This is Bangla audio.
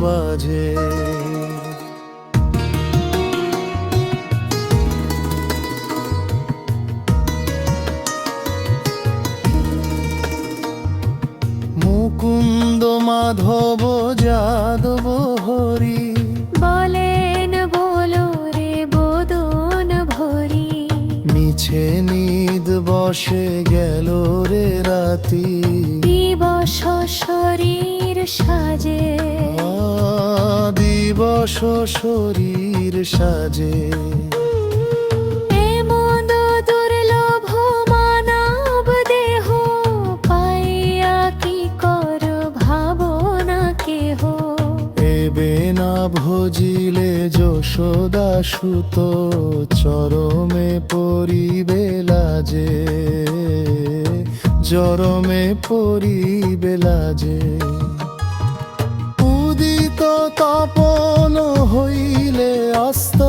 বাজে। মুকুন্দ মাধব যাদব হরি বলেন বলো রে বদন ভরি। মিছে নিদ বসে গেল রে রাতি, দিবস শরীর সাজে। দিবস শরীর সাজে। এমন দুর্লভ মানব দেহ পাইয়া কি কর ভাবনা কেহ। এবে না ভজিলে যশোদা সুত, চরমে পরিবে লাজে, চরমে পরিবে লাজে। উদিত তপন হইলে অস্ত